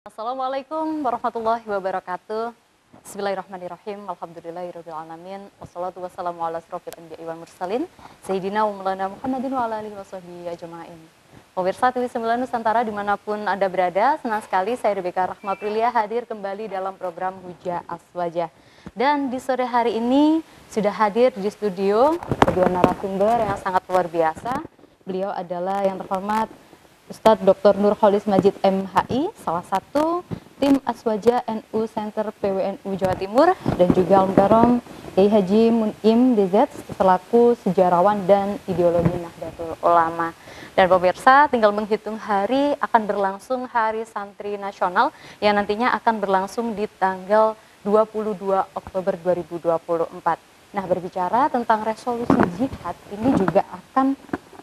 Assalamualaikum warahmatullahi wabarakatuh. Bismillahirrahmanirrahim. Alhamdulillahirabbil alamin. Wassalatu wassalamu ala asrofil anbiya'i wal mursalin sayyidina wa maulana Muhammadin wa ala alihi washabbihi ajmain. Pemirsa TV 9 Nusantara dimanapun Anda berada, senang sekali saya Rebeka Rahmaprilia hadir kembali dalam program Huja Aswaja. Dan di sore hari ini sudah hadir di studio kedua narasumber yang sangat luar biasa. Beliau adalah yang terhormat Ustadz Dr. Nurholis Majid MHI, salah satu tim Aswaja NU Center PWNU Jawa Timur, dan juga Al-Mukarram Kiai Haji Munim DZ selaku sejarawan dan ideologi Nahdlatul Ulama. Dan pemirsa, tinggal menghitung hari akan berlangsung Hari Santri Nasional yang nantinya akan berlangsung di tanggal 22 Oktober 2024. Nah, berbicara tentang resolusi jihad ini juga akan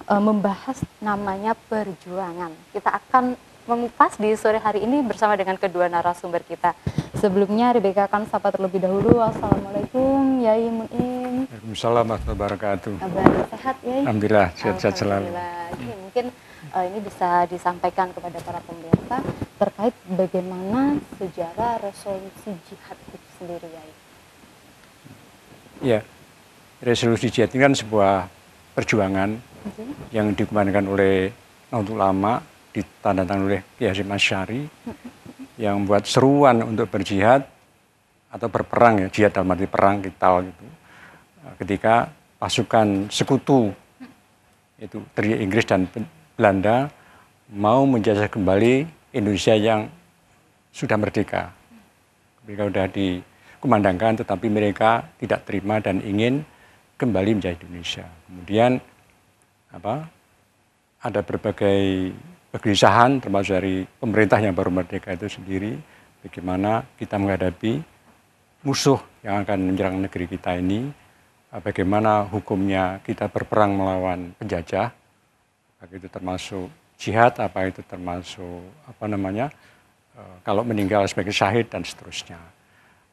membahas namanya perjuangan. Kita akan mengupas di sore hari ini bersama dengan kedua narasumber kita. Sebelumnya Rebeka akan sapa terlebih dahulu. Assalamualaikum Yai Munim. Waalaikumsalam warahmatullahi wabarakatuh. Kabar sehat Yai? Alhamdulillah sehat-sehat selalu. Mungkin ini bisa disampaikan kepada para pemirsa terkait bagaimana sejarah resolusi jihad itu sendiri Yai. Ya, resolusi jihad ini kan sebuah perjuangan yang dikembangkan oleh Nahdlatul Ulama, ditandatangani oleh Kiai Hasyim Asy'ari, yang membuat seruan untuk berjihad atau berperang, ya, jihad dalam arti perang, kital gitu. Ketika pasukan sekutu itu terdiri Inggris dan Belanda mau menjajah kembali Indonesia yang sudah merdeka. Mereka sudah dikumandangkan, tetapi mereka tidak terima dan ingin kembali menjadi Indonesia. Kemudian ada berbagai kegelisahan termasuk dari pemerintah yang baru merdeka itu sendiri, bagaimana kita menghadapi musuh yang akan menyerang negeri kita ini, bagaimana hukumnya kita berperang melawan penjajah, apakah itu termasuk jihad, apa itu termasuk kalau meninggal sebagai syahid dan seterusnya.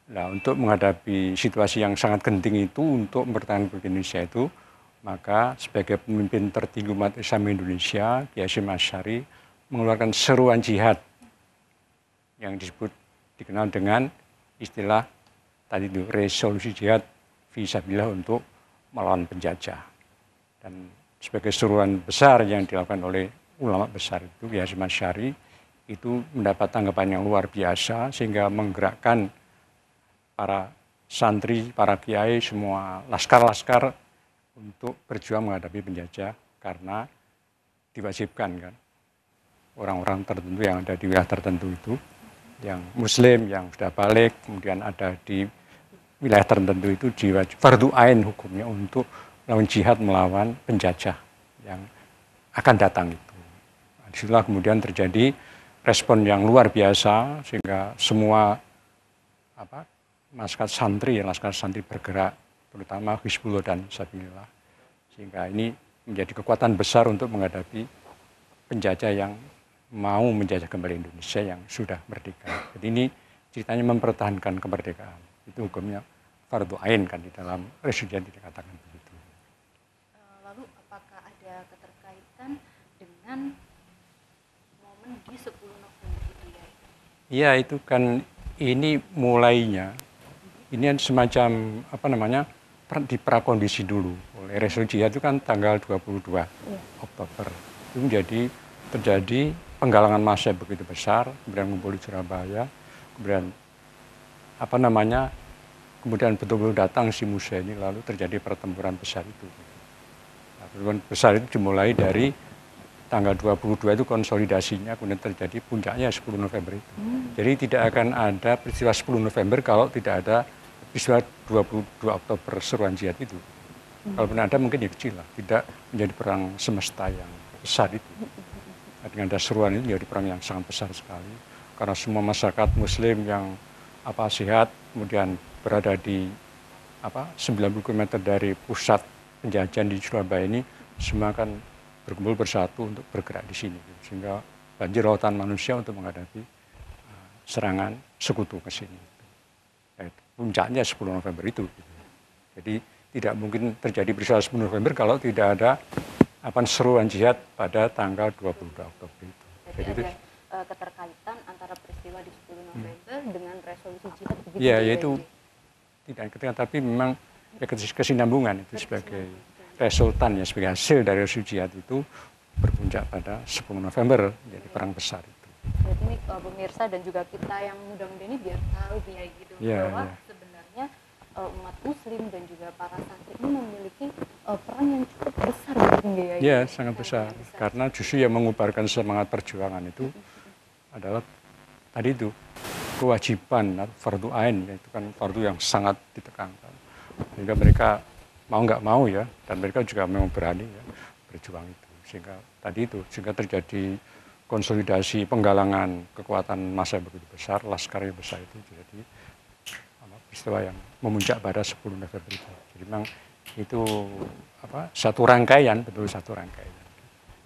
Nah, untuk menghadapi situasi yang sangat genting itu, untuk mempertahankan Indonesia itu, maka sebagai pemimpin tertinggi umat Islam Indonesia, Kiai Hasyim Asy'ari mengeluarkan seruan jihad yang dikenal dengan istilah tadi itu, resolusi jihad fisabilillah untuk melawan penjajah. Dan sebagai seruan besar yang dilakukan oleh ulama besar itu, Kiai Hasyim Asy'ari, itu mendapat tanggapan yang luar biasa sehingga menggerakkan para santri, para kiai, semua laskar-laskar untuk berjuang menghadapi penjajah, karena diwajibkan kan orang-orang tertentu yang ada di wilayah tertentu itu, yang muslim, yang sudah balik, kemudian ada di wilayah tertentu itu diwajib fardu ain hukumnya untuk melawan jihad melawan penjajah yang akan datang itu. Nah, disitulah kemudian terjadi respon yang luar biasa sehingga semua laskar santri bergerak, terutama Hizbullah dan Sabilillah, sehingga ini menjadi kekuatan besar untuk menghadapi penjajah yang mau menjajah kembali Indonesia yang sudah merdeka. Jadi ini ceritanya mempertahankan kemerdekaan. Itu hukumnya fardu ain kan di dalam resolusi jihad dikatakan begitu. Lalu apakah ada keterkaitan dengan momen di 10 November itu ya? Iya, itu kan ini mulainya. Ini semacam diprakondisi dulu oleh resolusi jihad itu kan tanggal 22 Oktober. Itu terjadi penggalangan massa yang begitu besar, kemudian ngumpul di Surabaya, kemudian betul-betul datang si Musa ini, lalu terjadi pertempuran besar itu. Nah, pertempuran besar itu dimulai dari tanggal 22 itu konsolidasinya, kemudian terjadi puncaknya 10 November itu. Jadi tidak akan ada peristiwa 10 November kalau tidak ada peristiwa 22 Oktober seruan jihad itu. Kalaupun ada mungkin ya kecil lah, tidak menjadi perang semesta yang besar itu. Dengan ada seruan itu menjadi perang yang sangat besar sekali. Karena semua masyarakat muslim yang sehat, kemudian berada di 90 km dari pusat penjajahan di Surabaya ini, semua kan berkumpul bersatu untuk bergerak di sini, sehingga banjir lautan manusia untuk menghadapi serangan sekutu ke sini. Puncaknya 10 November itu. Jadi tidak mungkin terjadi peristiwa 10 November kalau tidak ada seruan jihad pada tanggal 22 Oktober itu. Jadi ada keterkaitan antara peristiwa dengan resolusi jihad begitu Ya, ya, yaitu tidak ketika, tapi memang ya kesinambungan itu sebagai resultan ya, sebagai hasil dari resolusi jihad itu berpuncak pada 10 November jadi perang besar itu. Berarti ini pemirsa dan juga kita yang muda-muda ini biar tahu ya gitu bahwa sebenarnya umat muslim dan juga para santri ini memiliki peran yang cukup besar begitu ya. Ya, sangat besar. Karena justru yang mengubarkan semangat perjuangan itu adalah tadi itu kewajiban fardu ain, itu kan fardu yang sangat ditekankan. Sehingga mereka mau nggak mau ya, dan mereka juga memang berani ya berjuang itu. Sehingga tadi itu, sehingga terjadi konsolidasi penggalangan kekuatan massa yang begitu besar, laskar yang besar itu jadi peristiwa yang memuncak pada 10 November itu. Jadi memang itu satu rangkaian, betul satu rangkaian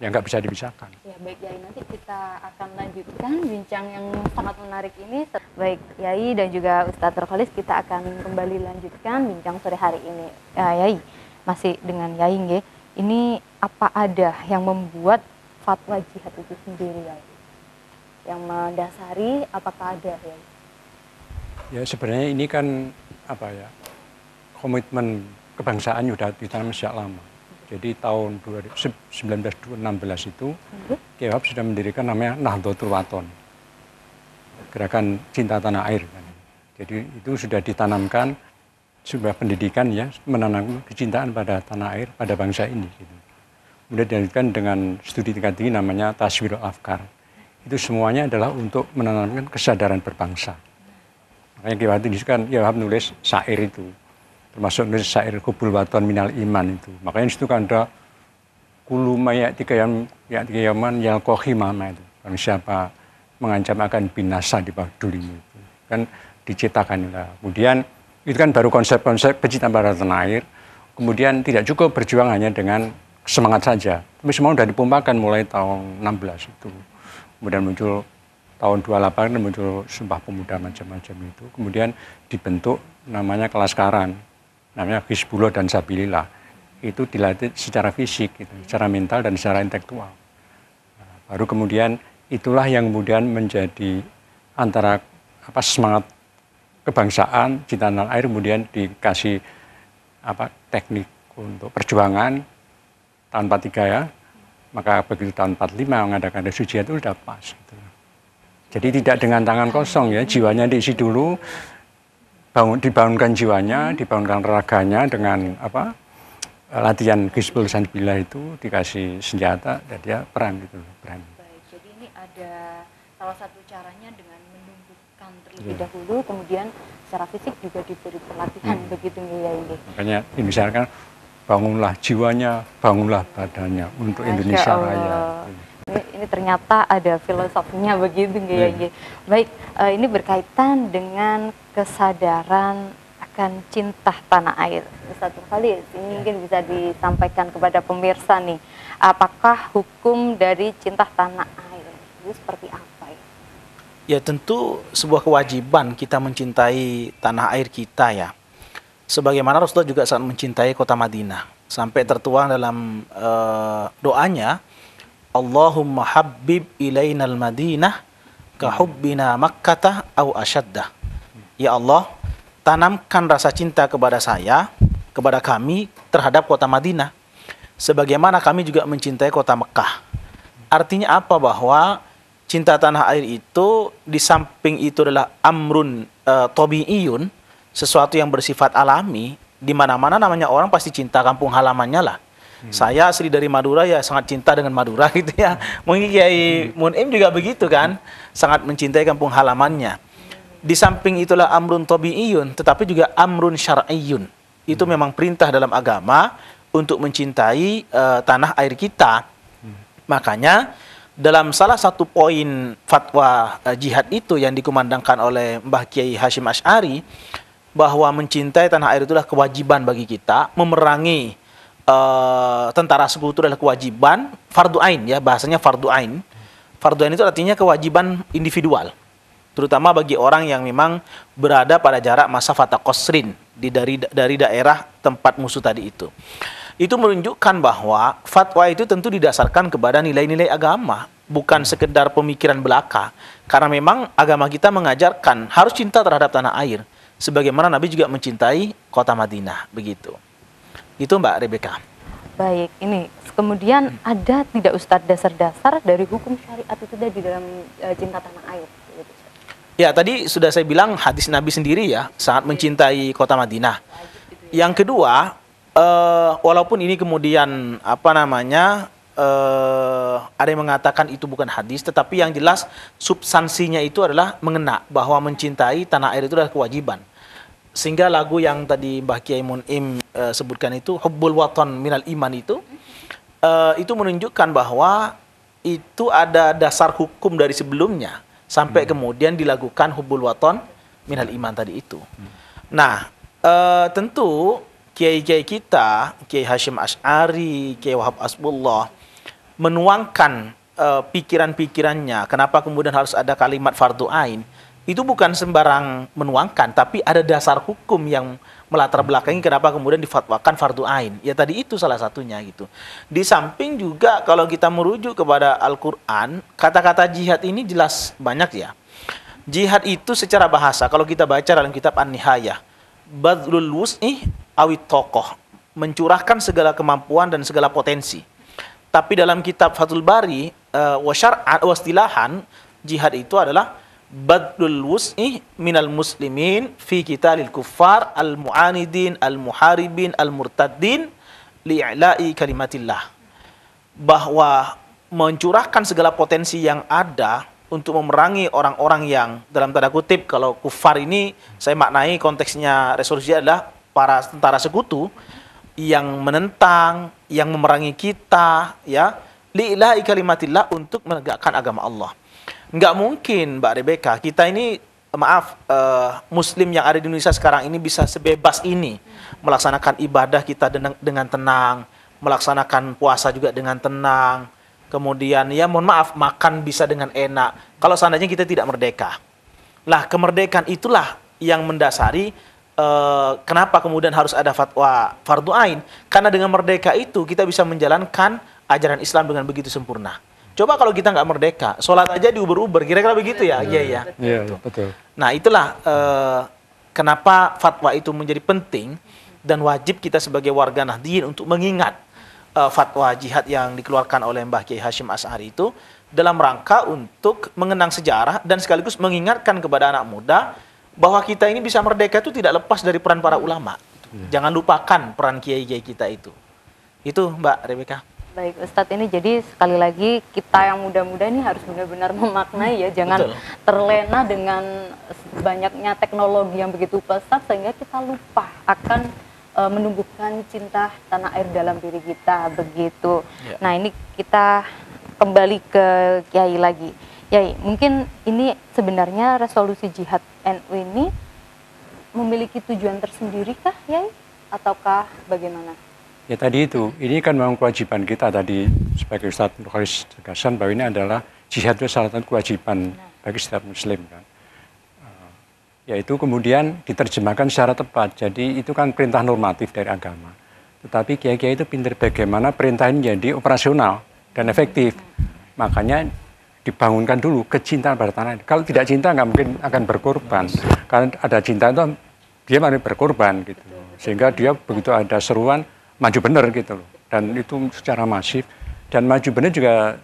yang nggak bisa dipisahkan. Ya baik Yai, nanti kita akan lanjutkan bincang yang sangat menarik ini. Baik Yai dan juga Ustadz Rokholis, kita akan kembali lanjutkan bincang sore hari ini. Yai, masih dengan Yai nggih. Ini apa ada yang membuat fatwa jihad itu sendiri Yai? Yang mendasari apakah ada Yai? Ya sebenarnya ini kan komitmen kebangsaan sudah ditanam sejak lama. Jadi tahun 1916 itu Kiai Wahab sudah mendirikan namanya Nahdlatul Wathon, gerakan cinta tanah air. Jadi itu sudah ditanamkan sebuah pendidikan ya, menanam kecintaan pada tanah air, pada bangsa ini. Gitu. Kemudian dilanjutkan dengan studi tingkat tinggi namanya Taswirul Afkar. Itu semuanya adalah untuk menanamkan kesadaran berbangsa. Makanya Kiai Wahab nulis syair itu, termasuk nulis syair Hubul Waton Minal Iman itu. Makanya di situ kan ada kulu mayak tiga yaman yalkohi mama itu. Kan siapa mengancam akan binasa di bawah dulimu itu. Kan diciptakan lah. Kemudian itu kan baru konsep-konsep pecinta pada tanah air. Kemudian tidak cukup berjuang hanya dengan semangat saja. Tapi semua sudah dipompakan mulai tahun 16 itu. Kemudian muncul tahun 28 muncul Sumpah Pemuda macam-macam itu. Kemudian dibentuk namanya kelaskaran. Namanya Hizbullah dan Sabilillah. Itu dilatih secara fisik, gitu, secara mental dan secara intelektual. Nah, baru kemudian itulah yang kemudian menjadi antara semangat kebangsaan, cinta tanah air, kemudian dikasih teknik untuk perjuangan tahun 43 ya. Maka begitu tahun 45 mengadakan resolusi itu sudah pas. Gitu. Jadi tidak dengan tangan kosong ya, jiwanya diisi dulu. Dibangunkan jiwanya, dibangunkan raganya dengan latihan Hizbul Sabilillah itu, dikasih senjata dan dia perang gitu, berani. Baik, jadi ini ada salah satu caranya dengan menumbuhkan terlebih dahulu, kemudian secara fisik juga diberi pelatihan begitu ya ini. Makanya misalkan bangunlah jiwanya, bangunlah badannya untuk Indonesia Raya. Ini ternyata ada filosofinya begitu ya. Baik, ini berkaitan dengan kesadaran akan cinta tanah air. Ustadz Khalid, ini mungkin bisa disampaikan kepada pemirsa nih, apakah hukum dari cinta tanah air itu seperti apa ya? Ya tentu sebuah kewajiban kita mencintai tanah air kita ya. Sebagaimana Rasulullah juga sangat mencintai kota Madinah. Sampai tertuang dalam doanya, Allahumma habbib ilainal Madinah kahubbina Makkah au asyaddah. Ya Allah, tanamkan rasa cinta kepada saya, kepada kami terhadap kota Madinah sebagaimana kami juga mencintai kota Mekah. Artinya apa? Bahwa cinta tanah air itu di samping itu adalah amrun tabi'iyun, sesuatu yang bersifat alami, di mana-mana namanya orang pasti cinta kampung halamannya lah. Saya asli dari Madura ya sangat cinta dengan Madura gitu ya. Mungkin Kiai Mun'im juga begitu kan, sangat mencintai kampung halamannya. Di samping itulah amrun tabi'iyun, tetapi juga amrun syar'iyyun. Itu memang perintah dalam agama untuk mencintai tanah air kita. Makanya dalam salah satu poin fatwa jihad itu yang dikumandangkan oleh Mbah Kiai Hashim Asy'ari, bahwa mencintai tanah air itulah kewajiban bagi kita, memerangi tentara sekutu adalah kewajiban, fardu ain ya, bahasanya fardu ain. Fardu ain itu artinya kewajiban individual, terutama bagi orang yang memang berada pada jarak masafata qasrin dari daerah tempat musuh tadi itu. Itu menunjukkan bahwa fatwa itu tentu didasarkan kepada nilai-nilai agama. bukan sekedar pemikiran belaka. Karena memang agama kita mengajarkan harus cinta terhadap tanah air, sebagaimana Nabi juga mencintai kota Madinah, begitu. Itu Mbak Rebecca. Baik, ini kemudian ada tidak Ustadz dasar-dasar dari hukum syariat itu di dalam cinta tanah air? Gitu. Ya, tadi sudah saya bilang hadis Nabi sendiri ya, sangat mencintai kota Madinah. Yang kedua, walaupun ini kemudian ada yang mengatakan itu bukan hadis, tetapi yang jelas substansinya itu adalah mengena bahwa mencintai tanah air itu adalah kewajiban. Sehingga lagu yang tadi Mbah Kiai Mun'im sebutkan itu, Hubbul Watan Minal Iman itu menunjukkan bahwa itu ada dasar hukum dari sebelumnya sampai kemudian dilakukan Hubbul Watan Minal Iman tadi itu. Nah, tentu kiai-kiai kita, Kiai Hasyim Asy'ari, Kiai Wahab Asbullah menuangkan pikiran-pikirannya, kenapa kemudian harus ada kalimat fardu ain, itu bukan sembarang menuangkan, tapi ada dasar hukum yang melatar belakangi kenapa kemudian difatwakan fardu ain. Ya tadi itu salah satunya gitu. Di samping juga kalau kita merujuk kepada Al-Quran, kata-kata jihad ini jelas banyak ya. Jihad itu secara bahasa, kalau kita baca dalam kitab An-Nihayah, badlul wus'i awit tokoh, mencurahkan segala kemampuan dan segala potensi. Tapi dalam kitab Fathul Bari wa syar'an wa istilahan, jihad itu adalah badlul wus'i minal muslimin fi qitalil kuffar al mu'anidin al muharibin al murtaddin li'la'i kalimatillah. Bahwa mencurahkan segala potensi yang ada untuk memerangi orang-orang yang dalam tanda kutip, kalau kufar ini saya maknai konteksnya resolusi adalah para tentara sekutu yang menentang, yang memerangi kita, ya, li'ilahi kalimatillah, untuk menegakkan agama Allah. Nggak mungkin Mbak Rebecca, kita ini, Muslim yang ada di Indonesia sekarang ini bisa sebebas ini melaksanakan ibadah kita dengan tenang, melaksanakan puasa juga dengan tenang, kemudian ya mohon maaf, makan bisa dengan enak, kalau seandainya kita tidak merdeka. Lah, kemerdekaan itulah yang mendasari kenapa kemudian harus ada fatwa fardu ain, karena dengan merdeka itu kita bisa menjalankan ajaran Islam dengan begitu sempurna. Coba kalau kita nggak merdeka, sholat aja diuber-uber, kira-kira begitu ya? Iya, betul. Nah, itulah kenapa fatwa itu menjadi penting dan wajib kita sebagai warga Nahdliyin untuk mengingat fatwa jihad yang dikeluarkan oleh Mbah Kiai Hasyim Asy'ari itu dalam rangka untuk mengenang sejarah dan sekaligus mengingatkan kepada anak muda bahwa kita ini bisa merdeka itu tidak lepas dari peran para ulama. Jangan lupakan peran kiai-kiai kita itu. Itu Mbak Rebecca. Baik Ustadz, ini jadi sekali lagi kita yang muda-muda ini harus benar-benar memaknai ya, jangan terlena dengan banyaknya teknologi yang begitu pesat sehingga kita lupa akan menumbuhkan cinta tanah air dalam diri kita, begitu. Nah, ini kita kembali ke Kiai lagi. Yai, mungkin ini sebenarnya resolusi jihad NU ini memiliki tujuan tersendiri kah, Yai? Ataukah bagaimana? Ya tadi itu, ini kan memang kewajiban kita tadi sebagai Ustadz Nurkhalis tegaskan bahwa ini adalah jihad itu salah satu kewajiban bagi setiap muslim kan. Yaitu kemudian diterjemahkan secara tepat, jadi itu kan perintah normatif dari agama. Tetapi kiai-kiai itu pintar bagaimana perintah ini jadi operasional dan efektif. Makanya dibangunkan dulu kecintaan pada tanah air. Kalau tidak cinta nggak mungkin akan berkorban. Karena ada cinta itu dia mau berkorban gitu. Sehingga dia begitu ada seruan maju benar gitu loh. Dan itu secara masif, dan maju benar juga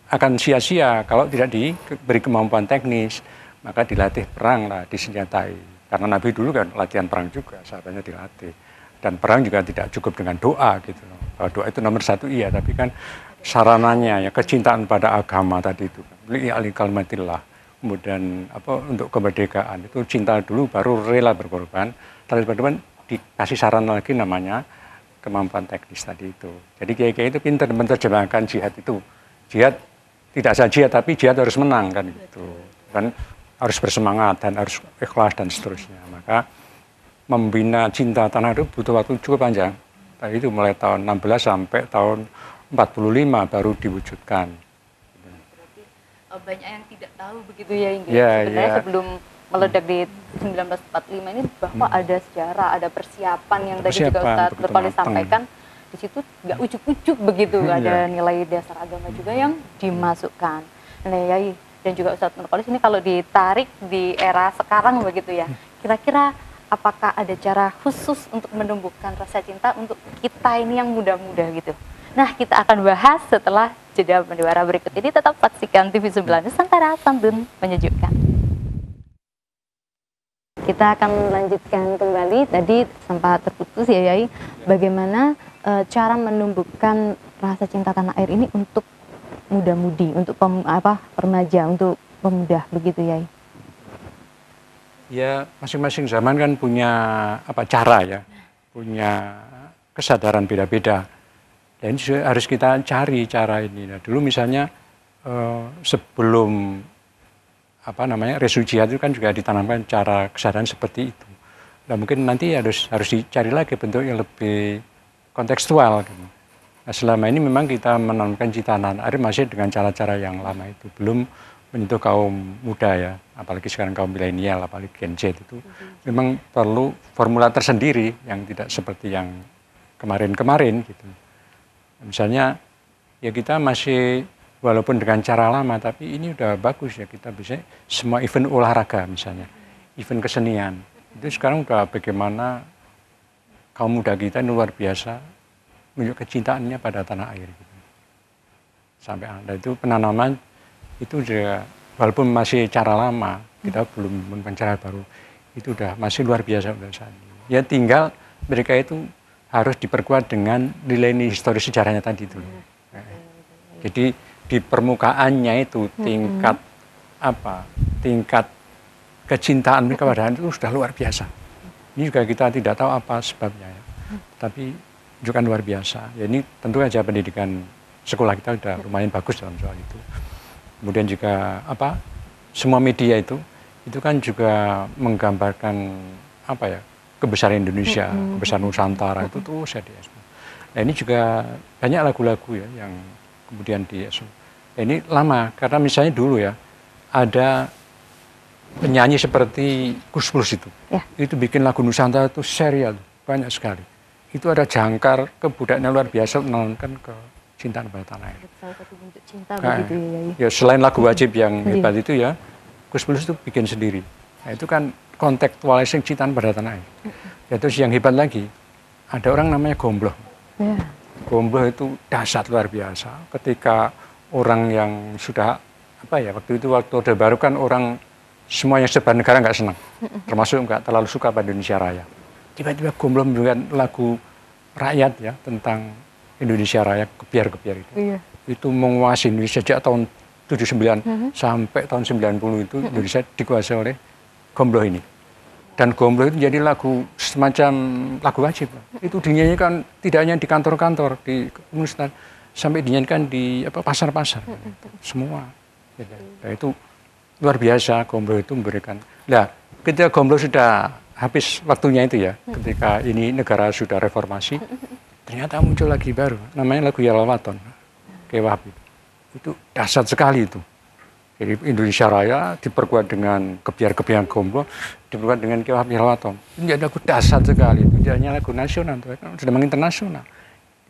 akan sia-sia kalau tidak diberi kemampuan teknis. Maka dilatih perang lah, disenjatai. Karena Nabi dulu kan latihan perang juga, sahabatnya dilatih. Dan perang juga tidak cukup dengan doa gitu loh. Bahwa doa itu nomor satu iya, tapi kan sarananya ya kecintaan pada agama tadi itu, li'ali kalimatillah, kemudian untuk kemerdekaan itu cinta dulu baru rela berkorban, terus teman dikasih saran lagi namanya kemampuan teknis tadi itu. Jadi kiai-kiai itu pintar menerjemahkan jihad itu. Jihad tidak saja jihad, tapi jihad harus menang kan gitu. Dan harus bersemangat dan harus ikhlas dan seterusnya. Maka membina cinta tanah itu butuh waktu cukup panjang. Tadi itu mulai tahun 16 sampai tahun 45 baru diwujudkan. Berarti banyak yang tidak tahu begitu ya, sebenarnya sebelum meledak di 1945 ini bahwa ada sejarah, ada persiapan yang tadi juga Ustadz Nurkhalis sampaikan, di situ nggak ujuk-ujuk begitu, ada nilai dasar agama juga yang dimasukkan. Nah, Yai dan juga Ustadz Nurkolis, ini kalau ditarik di era sekarang begitu ya, kira-kira apakah ada cara khusus untuk menumbuhkan rasa cinta untuk kita ini yang muda-muda gitu? Nah, kita akan bahas setelah jeda pariwara berikut ini. Tetap saksikan TV9 Nusantara, santun menyejukkan. Kita akan melanjutkan kembali. Tadi sempat terputus ya, Yai, bagaimana cara menumbuhkan rasa cinta tanah air ini untuk muda-mudi, untuk remaja, untuk pemuda begitu, Yai? Ya, masing-masing zaman kan punya cara ya, punya kesadaran beda-beda. Dan harus kita cari cara ini. Nah, dulu misalnya sebelum resuciat itu kan juga ditanamkan cara kesadaran seperti itu. Nah, mungkin nanti harus dicari lagi bentuk yang lebih kontekstual. Gitu. Nah, selama ini memang kita menanamkan cinta tanah air masih dengan cara-cara yang lama itu, belum menyentuh kaum muda ya, apalagi sekarang kaum milenial, apalagi Gen Z itu memang perlu formula tersendiri yang tidak seperti yang kemarin-kemarin gitu. Misalnya ya kita masih walaupun dengan cara lama, tapi ini udah bagus ya, kita bisa semua event olahraga misalnya, event kesenian itu sekarang udah bagaimana kaum muda kita ini luar biasa menunjukkan kecintaannya pada tanah air gitu. Sampai ada itu penanaman itu juga walaupun masih cara lama, kita belum menemukan cara baru, itu udah masih luar biasa udah saat ini. Ya tinggal mereka itu harus diperkuat dengan nilai historis sejarahnya tadi itu. Jadi di permukaannya itu tingkat kecintaan mereka pada itu sudah luar biasa. Ini juga kita tidak tahu apa sebabnya ya. Tapi juga luar biasa. Ya ini tentu saja pendidikan sekolah kita sudah lumayan bagus dalam soal itu. Kemudian juga semua media itu kan juga menggambarkan kebesaran Indonesia, kebesaran Nusantara itu terus ya di ekspor. Nah, ini juga banyak lagu-lagu ya yang kemudian di ekspor. Nah, ini lama karena misalnya dulu ya ada penyanyi seperti Gus Plus itu bikin lagu Nusantara itu serial banyak sekali. Itu ada jangkar kebudayaan luar biasa menanamkan ke cinta pada tanah air. Salah satu bentuk cinta begitu ya. Ya selain lagu wajib yang hebat itu ya, Gus Plus itu bikin sendiri. Nah, itu kan kontekstualisasi cinta pada tanah air. Ya, terus yang hebat lagi, ada orang namanya Gombloh. Ya. Gombloh itu dahsyat luar biasa. Ketika orang yang sudah waktu Orde Baru kan orang semua yang sebar negara nggak senang, termasuk nggak terlalu suka pada Indonesia Raya. Tiba-tiba Gombloh membuat lagu rakyat ya tentang Indonesia Raya, kebiar-kebiar itu. Iya. Itu menguasai Indonesia sejak tahun 79 sampai tahun 90 itu Indonesia dikuasai oleh Gombloh ini. Dan Gombloh itu jadi lagu semacam lagu wajib. Itu dinyanyikan tidak hanya di kantor-kantor, di universitas, sampai dinyanyikan di pasar-pasar. Semua. Nah, itu luar biasa Gombloh itu memberikan. Nah, ketika Gombloh sudah habis waktunya itu ya, ketika ini negara sudah reformasi, ternyata muncul lagi baru, namanya lagu Yalwaton, Kiai Wahab. Itu dahsyat sekali itu. Jadi Indonesia Raya diperkuat dengan kebiar-kebiar Gombloh, diperkuat dengan Kiai Wahab Yalwaton. Ini lagu dahsyat sekali, itu tidak hanya lagu nasional, sudah internasional.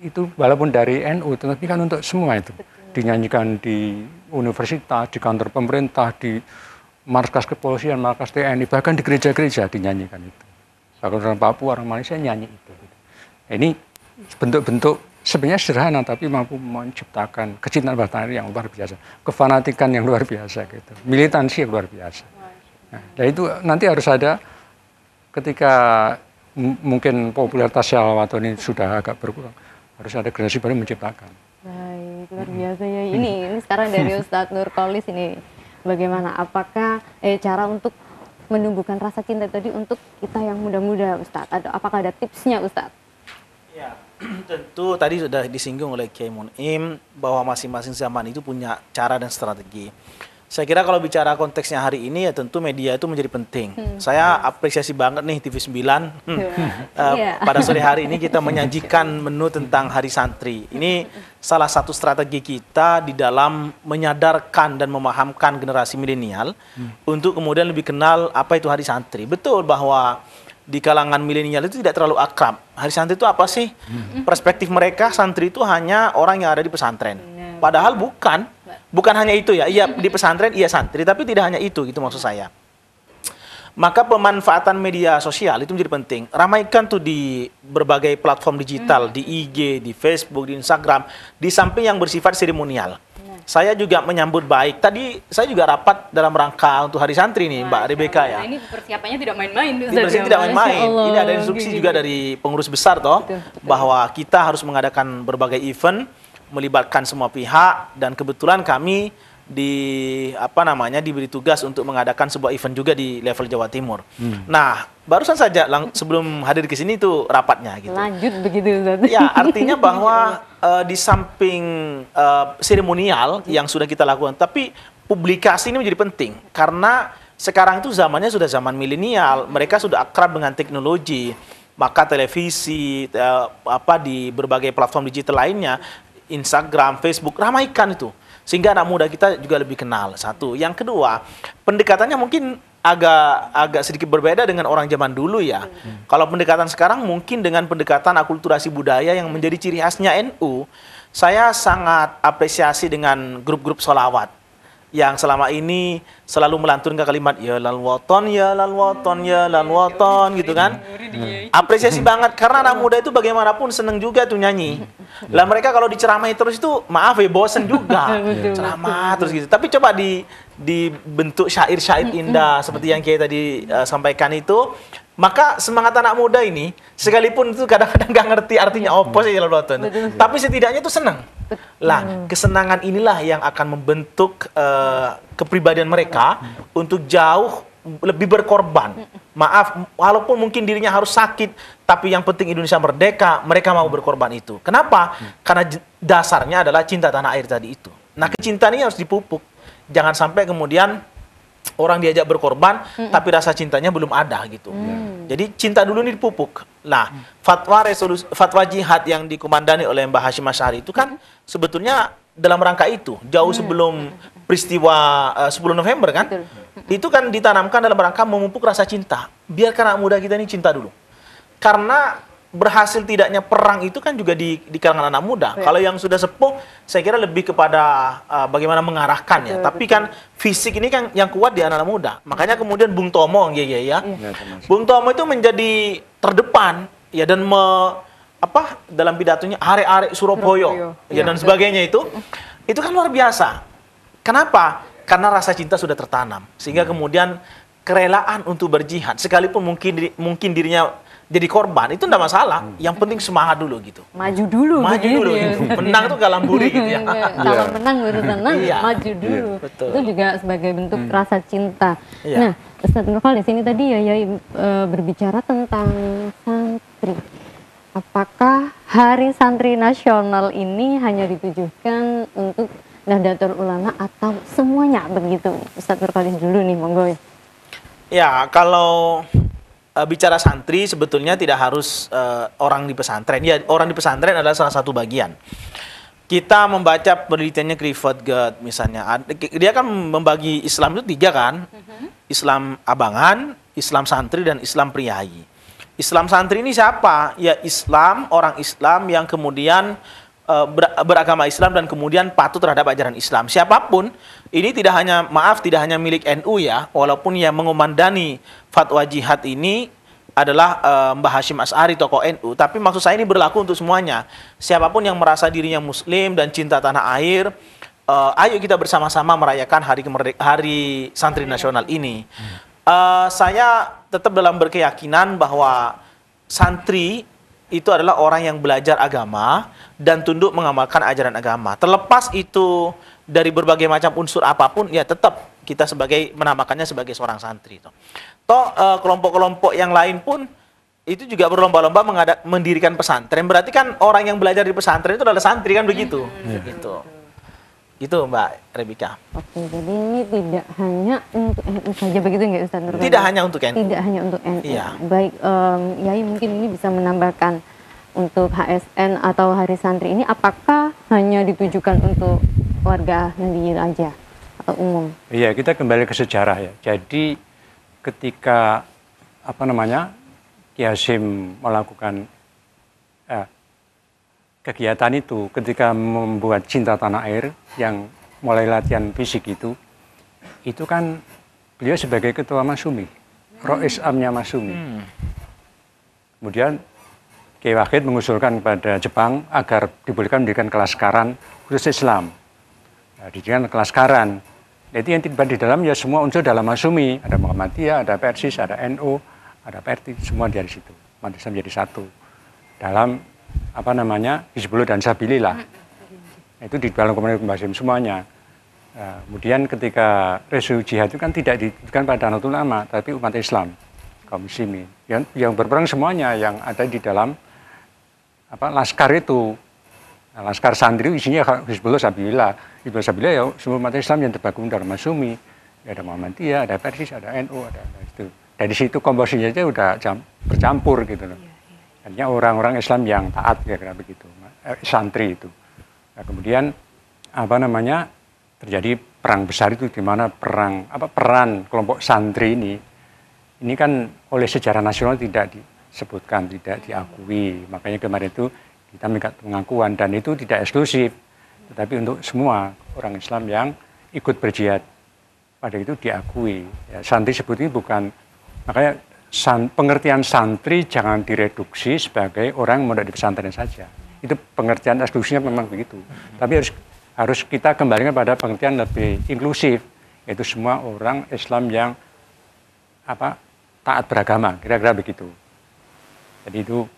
Itu walaupun dari NU, tetapi kan untuk semua itu. Dinyanyikan di universitas, di kantor pemerintah, di markas kepolisian, markas TNI, bahkan di gereja-gereja dinyanyikan itu. Bahkan orang Papua, orang Malaysia nyanyi itu. Nah, ini bentuk-bentuk sebenarnya sederhana, tapi mampu menciptakan kecintaan pada tanah air yang luar biasa, kefanatikan yang luar biasa, gitu, militansi yang luar biasa. Nah, dan itu nanti harus ada ketika mungkin popularitas Yalwaton ini sudah agak berkurang, harus ada generasi baru menciptakan. Baik, luar biasa ya. Ini sekarang dari Ustadz Nurkolis ini. Bagaimana? Apakah cara untuk menumbuhkan rasa cinta tadi untuk kita yang muda-muda, Ustadz? Apakah ada tipsnya, Ustadz? Ya, tentu tadi sudah disinggung oleh Kiai Munim bahwa masing-masing zaman itu punya cara dan strategi. Saya kira kalau bicara konteksnya hari ini ya tentu media itu menjadi penting. Saya apresiasi banget nih TV9 pada sore hari ini kita menyajikan menu tentang Hari Santri. Ini salah satu strategi kita di dalam menyadarkan dan memahamkan generasi milenial untuk kemudian lebih kenal apa itu Hari Santri. Betul bahwa di kalangan milenial itu tidak terlalu akrab. Hari santri itu apa sih? Perspektif mereka santri itu hanya orang yang ada di pesantren. Padahal bukan hanya itu ya. Iya di pesantren, iya santri, tapi tidak hanya itu gitu maksud saya. Maka pemanfaatan media sosial itu menjadi penting. Ramaikan tuh di berbagai platform digital, di IG, di Facebook, di Instagram, di samping yang bersifat seremonial. Saya juga menyambut baik. Tadi saya juga rapat dalam rangka untuk Hari Santri nih, Mbak Rebecca ya. Ini persiapannya tidak main-main. Tidak main-main. Ini ada instruksi juga dari pengurus besar toh, bahwa kita harus mengadakan berbagai event, melibatkan semua pihak, dan kebetulan kami diberi tugas untuk mengadakan sebuah event juga di level Jawa Timur. Nah, barusan saja sebelum hadir ke sini itu rapatnya gitu. Lanjut begitu Ustaz. Ya, artinya bahwa di samping seremonial yang sudah kita lakukan, tapi publikasi ini menjadi penting karena sekarang itu zamannya sudah zaman milenial, mereka sudah akrab dengan teknologi, maka televisi di berbagai platform digital lainnya, Instagram, Facebook, ramaikan itu. Sehingga anak muda kita juga lebih kenal. Satu. Yang kedua, pendekatannya mungkin agak sedikit berbeda dengan orang zaman dulu ya. Kalau pendekatan sekarang mungkin dengan pendekatan akulturasi budaya yang menjadi ciri khasnya NU. Saya sangat apresiasi dengan grup-grup sholawat yang selama ini selalu melantunkan kalimat ya lal waton, ya lal waton, ya lal waton gitu kan. Apresiasi banget karena anak muda itu bagaimanapun seneng juga tuh nyanyi. Lah mereka kalau diceramahi terus itu maaf ya bosen juga. Ceramah terus gitu. Tapi coba dibentuk syair-syair indah seperti yang Kiai tadi sampaikan itu, maka semangat anak muda ini sekalipun itu kadang-kadang nggak ngerti artinya apa sih lal waton. Tapi setidaknya itu seneng. Lah, kesenangan inilah yang akan membentuk kepribadian mereka untuk jauh lebih berkorban. Maaf, walaupun mungkin dirinya harus sakit, tapi yang penting Indonesia merdeka, mereka mau berkorban itu. Kenapa? Karena dasarnya adalah cinta tanah air tadi itu. Nah, kecintaan ini harus dipupuk. Jangan sampai kemudian orang diajak berkorban, tapi rasa cintanya belum ada gitu. Jadi cinta dulu ini dipupuk. Nah, fatwa jihad yang dikomandani oleh Mbah Hashim Asy'ari itu kan sebetulnya dalam rangka itu, jauh sebelum peristiwa 10 November kan, itu kan ditanamkan dalam rangka memupuk rasa cinta. Biarkan anak muda kita ini cinta dulu. Karena berhasil tidaknya perang itu kan juga di kalangan anak muda. Kalau yang sudah sepuh, saya kira lebih kepada bagaimana mengarahkan ya. Tapi kan fisik ini kan yang kuat di anak muda. Makanya kemudian Bung Tomo, ya. Bung Tomo itu menjadi terdepan ya dan dalam pidatonya arek-arek Surabaya ya dan sebagainya itu kan luar biasa. Kenapa? Karena rasa cinta sudah tertanam sehingga kemudian kerelaan untuk berjihad sekalipun mungkin dirinya jadi korban itu enggak masalah. Yang penting semangat dulu gitu. Maju dulu. Gitu. Menang tuh galamburi gitu ya. Kalau menang baru tenang, maju dulu. Betul. Itu juga sebagai bentuk rasa cinta. Iya. Nah, Ustaz Nurfal di sini tadi ya berbicara tentang santri. Apakah Hari Santri Nasional ini hanya ditujukan untuk Nahdlatul Ulama atau semuanya begitu? Ustaz Nurfal dulu nih, monggo ya. Ya, kalau bicara santri sebetulnya tidak harus orang di pesantren. Ya, orang di pesantren adalah salah satu bagian. Kita membaca penelitiannya Clifford Gerd misalnya. Dia kan membagi Islam itu 3 kan. Islam abangan, Islam santri, dan Islam priayi. Islam santri ini siapa? Ya Islam, orang Islam yang kemudian beragama Islam dan kemudian patuh terhadap ajaran Islam. Siapapun, ini tidak hanya milik NU ya, walaupun yang mengomandani fatwa jihad ini adalah Mbah Hashim Asy'ari tokoh NU, tapi maksud saya ini berlaku untuk semuanya. Siapapun yang merasa dirinya muslim dan cinta tanah air, ayo kita bersama-sama merayakan Hari Santri Nasional ini. Saya tetap dalam berkeyakinan bahwa santri itu adalah orang yang belajar agama dan tunduk mengamalkan ajaran agama. Terlepas itu dari berbagai macam unsur apapun, ya tetap kita menamakannya sebagai seorang santri. Kelompok-kelompok yang lain pun itu juga berlomba-lomba mendirikan pesantren. Berarti kan orang yang belajar di pesantren itu adalah santri kan begitu. Gitu Mbak Rebecca. Oke, jadi ini tidak hanya untuk NU saja begitu nggak Ustaz Nurfal? Tidak hanya untuk NU. Tidak hanya untuk NU. Iya. Baik, Yai mungkin ini bisa menambahkan untuk HSN atau Hari Santri ini apakah hanya ditujukan untuk warga Nahdliyin aja atau umum? Iya, kita kembali ke sejarah ya. Jadi ketika Ki Hasyim melakukan kegiatan itu ketika membuat Cinta Tanah Air yang mulai latihan fisik itu kan beliau sebagai ketua Masyumi, Rois Amnya Masyumi. Kemudian Kiai Wahid mengusulkan kepada Jepang agar dibolehkan mendirikan kelaskaran khusus Islam. Didirikan kelaskaran. Jadi yang tiba di dalam ya semua unsur dalam Masyumi, ada Muhammadiyah, ada Persis, ada NU, ada PRT, semua dari situ. Umat Islam menjadi satu dalam Hizbullah dan Sabilillah. Itu di dalam komunitas Hasyim semuanya. Kemudian ketika resolusi jihad itu kan tidak ditujukan pada Nahdlatul Ulama, tapi umat Islam, kaum muslimin. Yang berperang semuanya yang ada di dalam laskar itu. Nah, laskar santri isinya Hizbullah Sabilillah. Hizbullah Sabilillah ya semua umat Islam yang tergabung dalam Masyumi. Ya, ada Muhammadiyah, ada Persis, ada NU, ada itu. Dari situ komposisinya aja udah bercampur gitu loh. Artinya orang-orang Islam yang taat kira-kira begitu, santri itu. Nah, kemudian terjadi perang besar itu di mana peran kelompok santri ini kan oleh sejarah nasional tidak disebutkan, tidak diakui. Makanya kemarin itu kita minta pengakuan dan itu tidak eksklusif, tetapi untuk semua orang Islam yang ikut berjihad pada itu diakui. Ya, santri sebut ini bukan, makanya pengertian santri jangan direduksi sebagai orang yang mondok di pesantren saja. Itu pengertian eksklusifnya memang begitu. Tapi harus kita kembalikan pada pengertian lebih inklusif, yaitu semua orang Islam yang taat beragama, kira-kira begitu. Jadi itu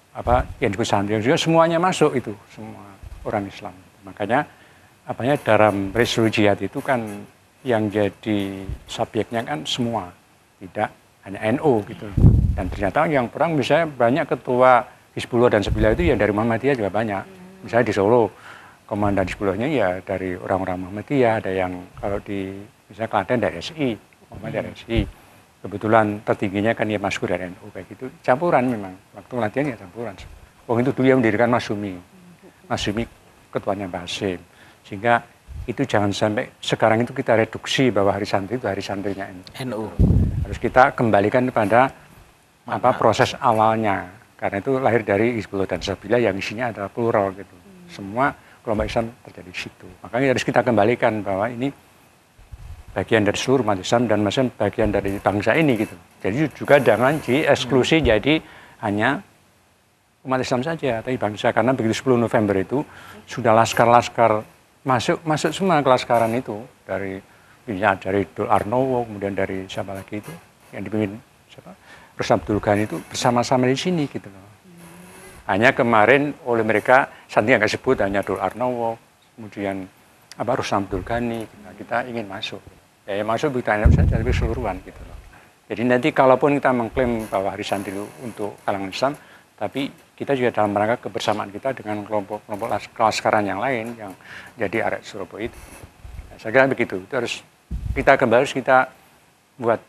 yang disebut santri juga semuanya masuk itu, semua orang Islam. Makanya dalam resolusi jihad itu kan yang jadi subjeknya kan semua, tidak hanya NU gitu. Dan ternyata yang perang misalnya banyak ketua Hizbullah dan Sabilillah itu yang dari Muhammadiyah juga banyak. Misalnya di Solo, komandan Hizbullahnya ya dari orang-orang Muhammadiyah, ada yang kalau di misalnya Klaten dari SI, Muhammadiyah dari SI. Kebetulan tertingginya kan ya Maskur dari NU kayak gitu. Campuran memang, waktu latihan ya campuran. Itu dulu yang mendirikan Masyumi. Masyumi ketuanya Mbah Hasyim. Sehingga itu jangan sampai sekarang itu kita reduksi bahwa hari santri itu hari santrinya NU. Harus kita kembalikan kepada proses awalnya, karena itu lahir dari Hizbullah dan Sabilillah yang isinya adalah plural gitu. Semua kelompok Islam terjadi di situ. Makanya harus kita kembalikan bahwa ini bagian dari seluruh umat Islam dan masing bagian dari bangsa ini gitu. Jadi juga jangan dieksklusi jadi hanya umat Islam saja, tapi bangsa, karena begitu 10 November itu sudah laskar-laskar masuk semua kelaskaran itu dari Dul Arnowo, kemudian dari siapa lagi itu yang dipimpin Rustam Abdul Ghani itu bersama-sama di sini gitu loh. Hanya kemarin oleh mereka santri yang nggak sebut hanya Dul Arnowo, kemudian Rustam Abdul Ghani, kita ingin masuk. Ya masuk bukan saja tapi keseluruhan gitu loh. Jadi nanti kalaupun kita mengklaim bahwa hari santri itu untuk kalangan Islam, tapi kita juga dalam rangka kebersamaan kita dengan kelompok-kelompok kelaskaran yang lain yang jadi arek Surabaya itu. Nah, saya kira begitu. Itu harus kita buat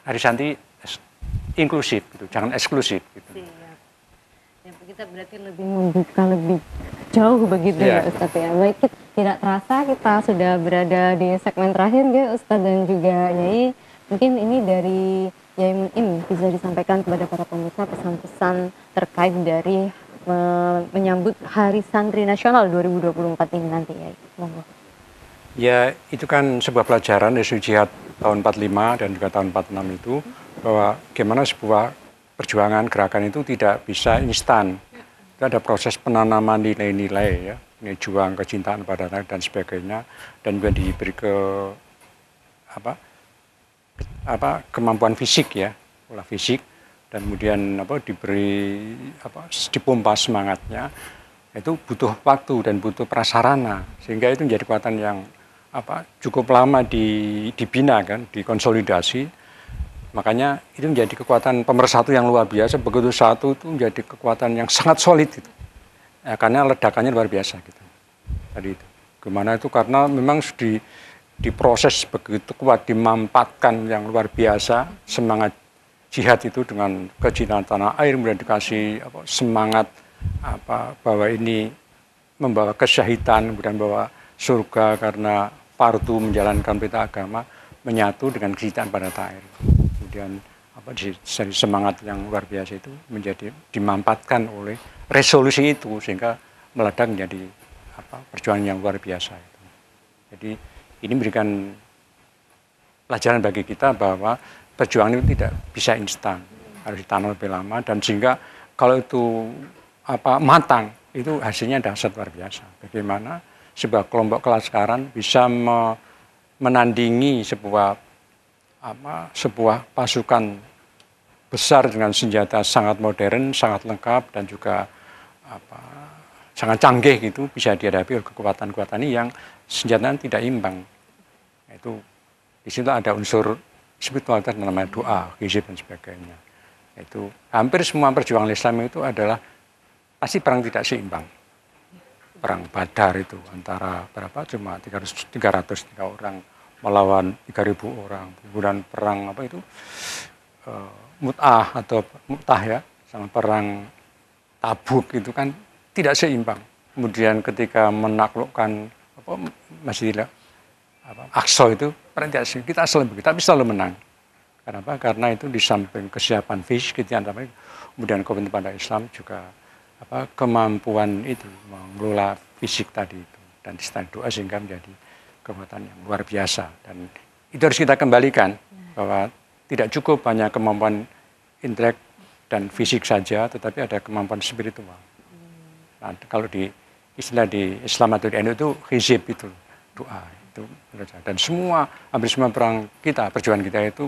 hari santri inklusif gitu, jangan eksklusif gitu. Ya, kita berarti lebih membuka lebih jauh begitu ya Ustadz ya. Baik, tidak terasa kita sudah berada di segmen terakhir ya Ustadz dan juga Nyai. Mungkin ini dari Yai Mun'im bisa disampaikan kepada para pemirsa pesan-pesan terkait dari menyambut Hari Santri Nasional 2024 ini nanti ya. Monggo. Ya, itu kan sebuah pelajaran dari jihad tahun 45 dan juga tahun 46 itu, bahwa bagaimana sebuah perjuangan gerakan itu tidak bisa instan. Itu ada proses penanaman nilai-nilai ya, nilai juang, kecintaan pada tanah dan sebagainya, dan juga diberi kemampuan fisik ya, olah fisik, dan kemudian diberi dipompa semangatnya. Itu butuh waktu dan butuh prasarana, sehingga itu menjadi kekuatan yang cukup lama dibina kan, dikonsolidasi. Makanya itu menjadi kekuatan pemersatu yang luar biasa. Begitu satu itu menjadi kekuatan yang sangat solid itu. Ya, karena ledakannya luar biasa gitu. Tadi itu. Gimana itu karena memang diproses begitu kuat, dimampatkan yang luar biasa semangat jihad itu dengan kecintaan tanah air, kemudian dikasih semangat bahwa ini membawa kesyahidan, kemudian bawa surga karena fardu menjalankan perintah agama, menyatu dengan kecintaan pada tanah air. Kemudian dari semangat yang luar biasa itu menjadi dimampatkan oleh resolusi itu sehingga meledak menjadi perjuangan yang luar biasa itu. Jadi ini memberikan pelajaran bagi kita bahwa perjuangan itu tidak bisa instan, harus ditanam lebih lama, dan sehingga kalau itu matang itu hasilnya dahsyat luar biasa. Bagaimana sebuah kelompok kelaskaran bisa menandingi sebuah pasukan besar dengan senjata sangat modern, sangat lengkap, dan juga sangat canggih gitu, bisa dihadapi oleh kekuatan-kekuatan ini yang senjatanya tidak imbang. Itu di situ ada unsur spiritualitas namanya doa, hizib dan sebagainya. Itu hampir semua perjuangan Islam itu adalah pasti perang tidak seimbang. Perang Badar itu antara berapa cuma 303 orang melawan 3.000 orang. Kemudian perang Mut'ah atau Mu'tah ya, sama perang Tabuk itu kan tidak seimbang. Kemudian ketika menaklukkan Masjidil Aqsa itu perang tidak seimbang. Kita selalu begitu, tapi selalu menang. Kenapa? Karena itu di samping kesiapan fisik, kemudian komitmen pada Islam juga kemampuan itu mengelola fisik tadi itu dan disertai doa sehingga menjadi kekuatan yang luar biasa. Dan itu harus kita kembalikan bahwa tidak cukup hanya kemampuan intelek dan fisik saja, tetapi ada kemampuan spiritual. Nah, kalau di istilah di Islam atau di NU itu hizib itu doa itu, dan hampir semua perjuangan kita itu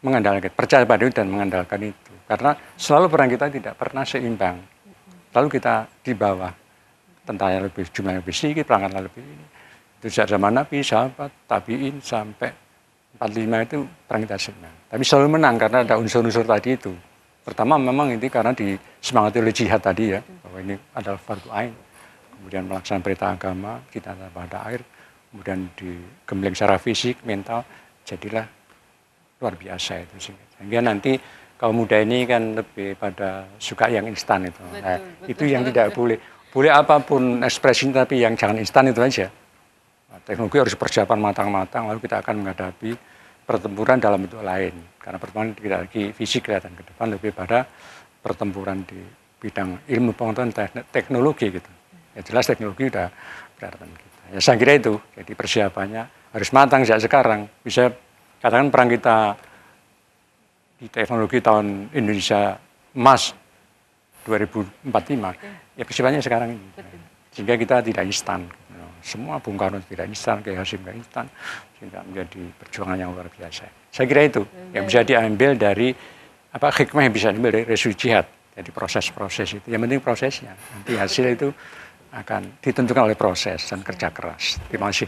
mengandalkan, percaya pada itu dan mengandalkan itu. Karena selalu perang kita tidak pernah seimbang. Lalu kita di bawah, tentara jumlahnya lebih sedikit, perangkat lebih ini. Itu sejak zaman Nabi, sahabat, tabi'in sampai 45 itu perang kita seimbang. Tapi selalu menang karena ada unsur-unsur tadi itu. Pertama memang ini karena disemangati oleh jihad tadi ya, bahwa ini adalah fardu ain. Kemudian melaksanakan perintah agama, kita pada air, kemudian digembleng secara fisik, mental, jadilah luar biasa itu. Sehingga nanti kaum muda ini kan lebih pada suka yang instan itu. Nah, itu yang tidak boleh. Boleh apapun ekspresi tapi yang jangan instan itu aja. Nah, teknologi harus persiapan matang-matang, lalu kita akan menghadapi pertempuran dalam bentuk lain. Karena pertempuran tidak lagi fisik kelihatan ke depan, lebih pada pertempuran di bidang ilmu pengetahuan teknologi gitu. Ya jelas teknologi sudah berhadapan kita. Ya saya kira itu. Jadi persiapannya harus matang sejak sekarang. Bisa katakan perang kita di teknologi tahun Indonesia Emas 2045, ya persiapannya sekarang ini. Sehingga kita tidak instan. Semua Bung Karno tidak instan, Kiai Hasyim tidak instan, sehingga menjadi perjuangan yang luar biasa. Saya kira itu yang bisa diambil dari hikmah yang bisa diambil dari resolusi jihad. Jadi proses-proses itu, yang penting prosesnya. Nanti hasil itu akan ditentukan oleh proses dan kerja keras. Terima kasih.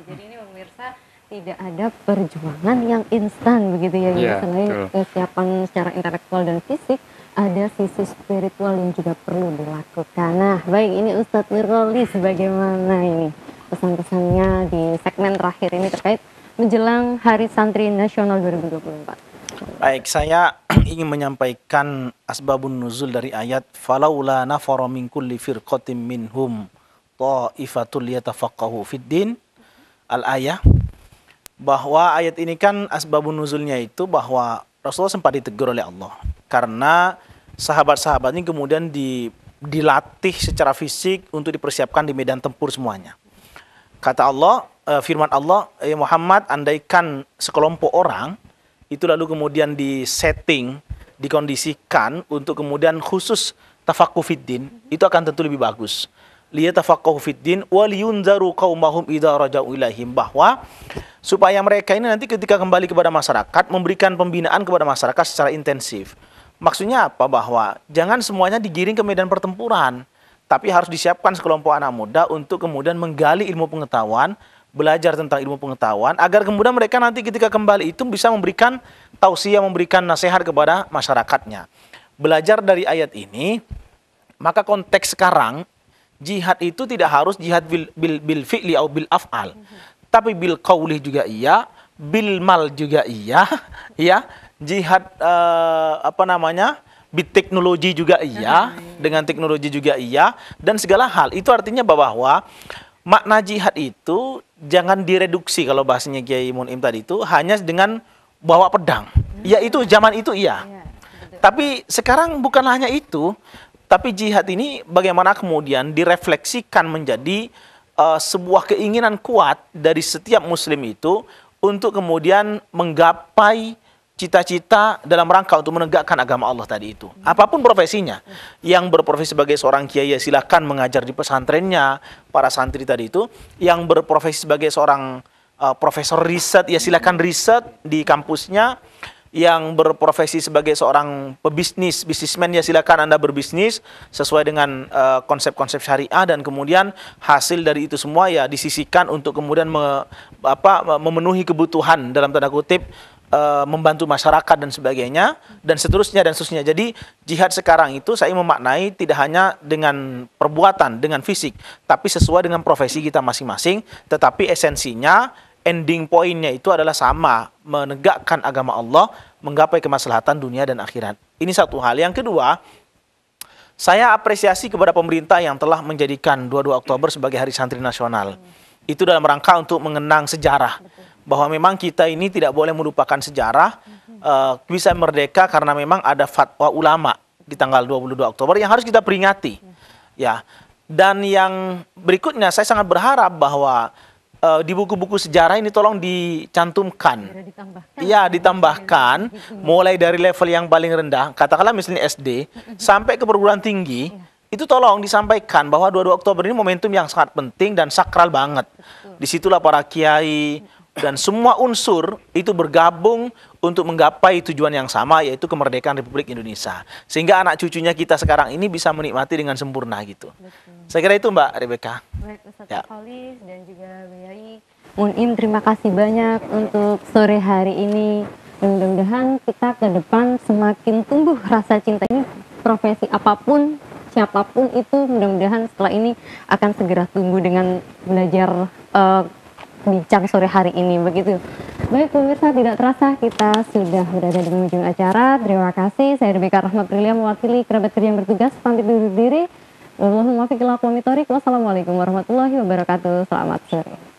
Jadi ini pemirsa, tidak ada perjuangan yang instan begitu ya. Ya, selain kesiapan secara intelektual dan fisik, ada sisi spiritual yang juga perlu dilakukan. Nah, baik, ini Ustadz Nuroli, sebagaimana ini pesan-pesannya di segmen terakhir ini terkait menjelang Hari Santri Nasional 2024. Baik, saya ingin menyampaikan asbabun nuzul dari ayat falaula nafara min kulli firqatin minhum ta'ifatul yatafaqahu fiddin al-ayah, bahwa ayat ini kan asbabun nuzulnya itu bahwa Rasulullah sempat ditegur oleh Allah karena sahabat-sahabat ini kemudian dilatih secara fisik untuk dipersiapkan di medan tempur semuanya. Kata Allah, firman Allah, ya Muhammad, andaikan sekelompok orang itu lalu kemudian disetting, dikondisikan untuk kemudian khusus tafaqquh fiddin, itu akan tentu lebih bagus. Liyatafaqahu fiddin wa liyunzaru qaumahum idza raja'u ilaihim, bahwa supaya mereka ini nanti ketika kembali kepada masyarakat memberikan pembinaan kepada masyarakat secara intensif. Maksudnya apa? Bahwa jangan semuanya digiring ke medan pertempuran, tapi harus disiapkan sekelompok anak muda untuk kemudian menggali ilmu pengetahuan, belajar tentang ilmu pengetahuan, agar kemudian mereka nanti ketika kembali itu bisa memberikan tausiah, memberikan nasihat kepada masyarakatnya. Belajar dari ayat ini, maka konteks sekarang jihad itu tidak harus jihad bil fi'li atau bil af'al. Tapi bil qauli juga iya, bil mal juga iya, ya. Jihad bit teknologi juga iya, dengan teknologi juga iya, dan segala hal. Itu artinya bahwa makna jihad itu jangan direduksi, kalau bahasanya Kiai Mun'im tadi itu hanya dengan bawa pedang. Ya itu zaman itu iya. Ya, betul. Tapi sekarang bukan hanya itu, tapi jihad ini bagaimana kemudian direfleksikan menjadi sebuah keinginan kuat dari setiap muslim itu untuk kemudian menggapai cita-cita dalam rangka untuk menegakkan agama Allah tadi itu. Apapun profesinya. Yang berprofesi sebagai seorang kiai ya silakan mengajar di pesantrennya, para santri tadi itu. Yang berprofesi sebagai seorang profesor riset ya silakan riset di kampusnya. Yang berprofesi sebagai seorang pebisnis, bisnismen ya silakan Anda berbisnis sesuai dengan konsep-konsep syariah, dan kemudian hasil dari itu semua ya disisihkan untuk kemudian memenuhi kebutuhan dalam tanda kutip, membantu masyarakat dan sebagainya, dan seterusnya dan seterusnya. Jadi jihad sekarang itu saya memaknai tidak hanya dengan perbuatan, dengan fisik, tapi sesuai dengan profesi kita masing-masing, tetapi esensinya, ending pointnya itu adalah sama, menegakkan agama Allah, menggapai kemaslahatan dunia dan akhirat. Ini satu hal. Yang kedua, saya apresiasi kepada pemerintah yang telah menjadikan 22 Oktober sebagai Hari Santri Nasional. Itu dalam rangka untuk mengenang sejarah. Bahwa memang kita ini tidak boleh melupakan sejarah, bisa merdeka karena memang ada fatwa ulama di tanggal 22 Oktober yang harus kita peringati. Ya. Dan yang berikutnya, saya sangat berharap bahwa di buku-buku sejarah ini tolong dicantumkan. Iya, ditambahkan mulai dari level yang paling rendah, katakanlah misalnya SD, sampai ke perguruan tinggi, itu tolong disampaikan bahwa 22 Oktober ini momentum yang sangat penting dan sakral banget. Disitulah para kiai dan semua unsur itu bergabung untuk menggapai tujuan yang sama, yaitu kemerdekaan Republik Indonesia. Sehingga anak cucunya kita sekarang ini bisa menikmati dengan sempurna gitu. Saya kira itu Mbak Rebecca. Baik, Ustaz Ya. Khalis dan juga Yai Munim, terima kasih banyak untuk sore hari ini. Mudah-mudahan kita ke depan semakin tumbuh rasa cinta ini, profesi apapun, siapapun itu, mudah-mudahan setelah ini akan segera tumbuh dengan belajar bincang sore hari ini, begitu. Baik pemirsa, tidak terasa kita sudah berada di ujung acara. Terima kasih. Saya Rebecca Rahmat Prilia mewakili kerabat kerja yang bertugas pamit undur diri. Wassalamualaikum warahmatullahi wabarakatuh. Selamat sore.